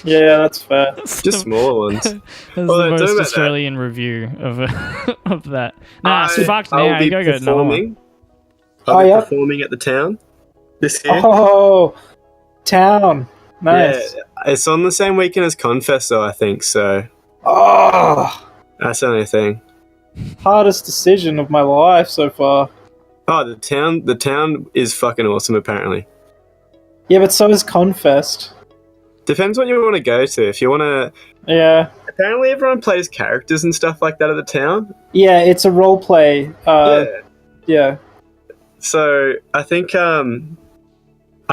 Yeah, that's fair. Just smaller ones. That's Well, the don't most about Australian review of of that. Nah, it's fucked I'll now. be You gotta go to another one. performing. I'll be performing at the town this year. Oh, town. Nice. Yeah, it's on the same weekend as Confest, though, I think, so Oh, that's the only thing. hardest decision of my life so far. Oh, the town is fucking awesome, apparently. Yeah, but so is Confest. Depends what you want to go to. If you want to... Yeah. Apparently everyone plays characters and stuff like that at the town. Yeah, it's a role play. Yeah. So, I think I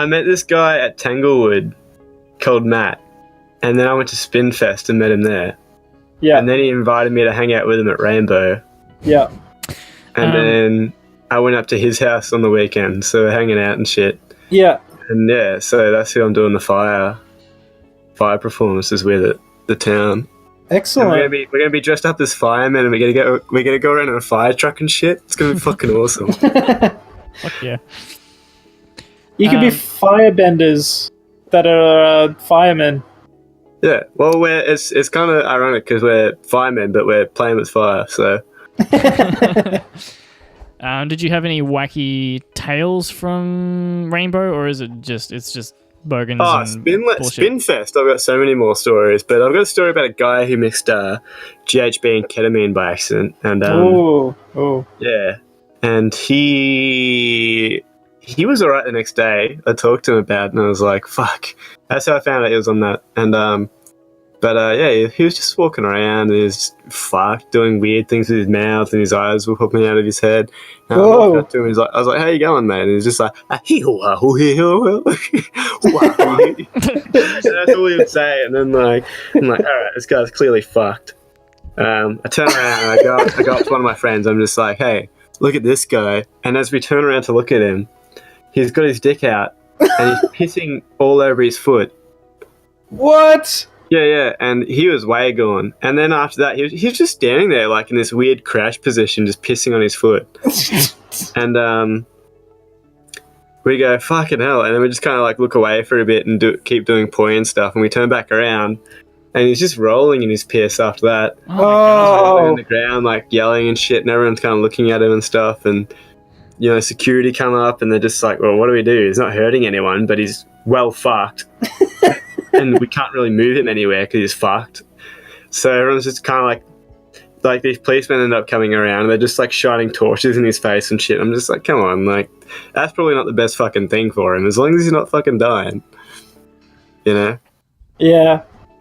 met this guy at Tanglewood called Matt, and then I went to Spinfest and met him there. Yeah. And then he invited me to hang out with him at Rainbow. Yeah. And then I went up to his house on the weekend, so we're hanging out and shit. Yeah. And yeah, so that's who I'm doing the fire performances with at the town. And Excellent. we're gonna be dressed up as firemen, and we're gonna go around in a fire truck and shit. It's gonna be fucking awesome. Fuck yeah. You could be firebenders that are firemen. Yeah, well, it's kind of ironic because we're firemen, but we're playing with fire. So Did you have any wacky tales from Rainbow, or is it just bogans and bullshit? Spinfest. I've got so many more stories, but I've got a story about a guy who mixed GHB and ketamine by accident, and yeah, and he was alright the next day. I talked to him about it, and I was like, "Fuck." That's how I found out he was on that, and yeah, he was just walking around and he was fucked, doing weird things with his mouth, and his eyes were popping out of his head. And I walked up to him, I was like, "How you going, mate?" And he was just like, and that's all he would say. And then I'm like, alright, this guy's clearly fucked. I turn around and I go up to one of my friends. I'm just like, "Hey, look at this guy." And as we turn around to look at him, he's got his dick out and he's pissing all over his foot. What? Yeah, and he was way gone. And then after that, he was just standing there, like in this weird crouch position, just pissing on his foot. And we go, "Fucking hell!" And then we just kind of like look away for a bit and keep doing poi and stuff. And we turn back around, and he's just rolling in his piss after that. On the ground, like yelling and shit, and everyone's kind of looking at him and stuff. And security come up, and they're just like, "Well, what do we do? He's not hurting anyone, but he's well fucked." And we can't really move him anywhere because he's fucked. So everyone's just kind of like these policemen end up coming around and they're just like shining torches in his face and shit. I'm just like, come on, like that's probably not the best fucking thing for him as long as he's not fucking dying, Yeah.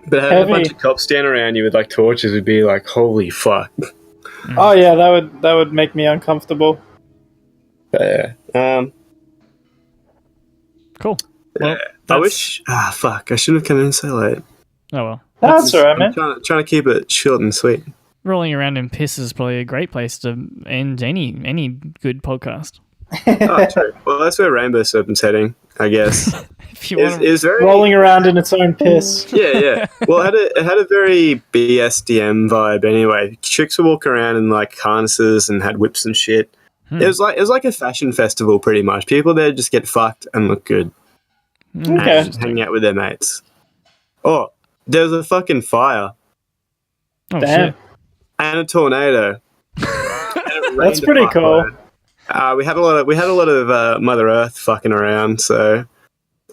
But having a bunch of cops stand around you with like torches would be like, holy fuck. Oh yeah, that would make me uncomfortable. But, yeah. Cool. Well, I wish. Fuck! I shouldn't have come in so late. Oh well. That's alright, man. I'm trying to keep it short and sweet. Rolling around in piss is probably a great place to end any good podcast. Oh, true. Well, that's where Rainbow Serpent's heading, I guess. If you want Is very rolling around in its own piss. Yeah. Well, it had a very BSDM vibe anyway. Chicks would walk around in like harnesses and had whips and shit. It was like a fashion festival pretty much. People there just get fucked and look good. Okay. And hang out with their mates. Oh, there was a fucking fire. Oh, Damn. shit. And a tornado. That's pretty cool. We had a lot of Mother Earth fucking around, so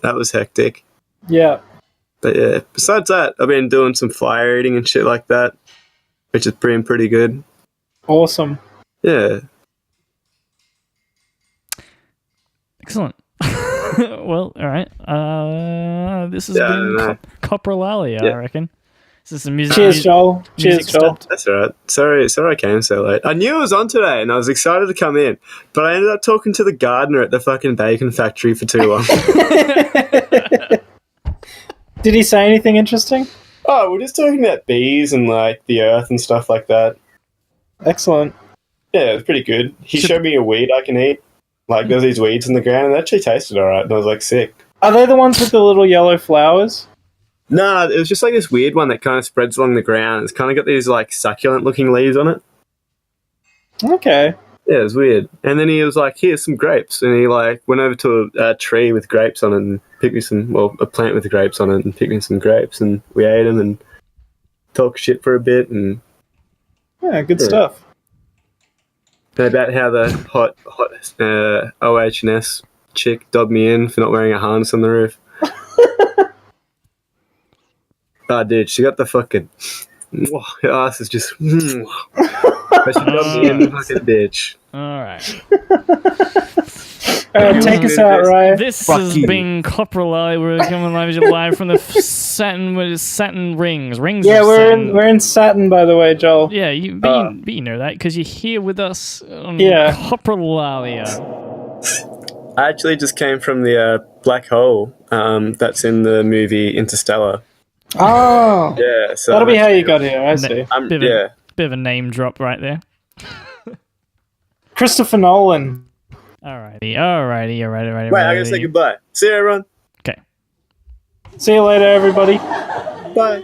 that was hectic. Yeah. But yeah, besides that, I've been doing some fire eating and shit like that, which is pretty good. Awesome. Yeah. Excellent. Well, all right. This has been Coprolalia, I reckon. This is some music. Cheers, Joel. Cheers, music Joel. stuff. That's all right. Sorry I came so late. I knew it was on today, and I was excited to come in, but I ended up talking to the gardener at the fucking bacon factory for too long. Did he say anything interesting? Oh, we're just talking about bees and like the earth and stuff like that. Excellent. Yeah, it was pretty good. He showed me a weed I can eat. Like, there's these weeds in the ground, and it actually tasted alright, and I was like, sick. Are they the ones with the little yellow flowers? Nah, it was just like this weird one that kind of spreads along the ground. It's kind of got these like succulent looking leaves on it. Okay. Yeah, it was weird. And then he was like, here's some grapes. And he like went over to a tree with grapes on it and picked me a plant with grapes on it and picked me some grapes. And we ate them and talked shit for a bit. And Yeah, good stuff. about how the hot OH&S chick dobbed me in for not wearing a harness on the roof. Oh, dude, she got the fucking... Her ass is just... But she dubbed me in the fucking bitch. Alright. Alright, take us out, Ryan. This has been Coprolalia. We're coming live from the satin rings. Yeah, of satin. we're in Saturn, by the way, Joel. Yeah, you know that because you're here with us on Coprolalia. I actually just came from the black hole that's in the movie Interstellar. Oh, Yeah, so that'll be how you got here. I see. Bit of a name drop right there. Christopher Nolan. Alrighty. Wait, I gotta say goodbye. See you, everyone. Okay. See you later, everybody. Bye.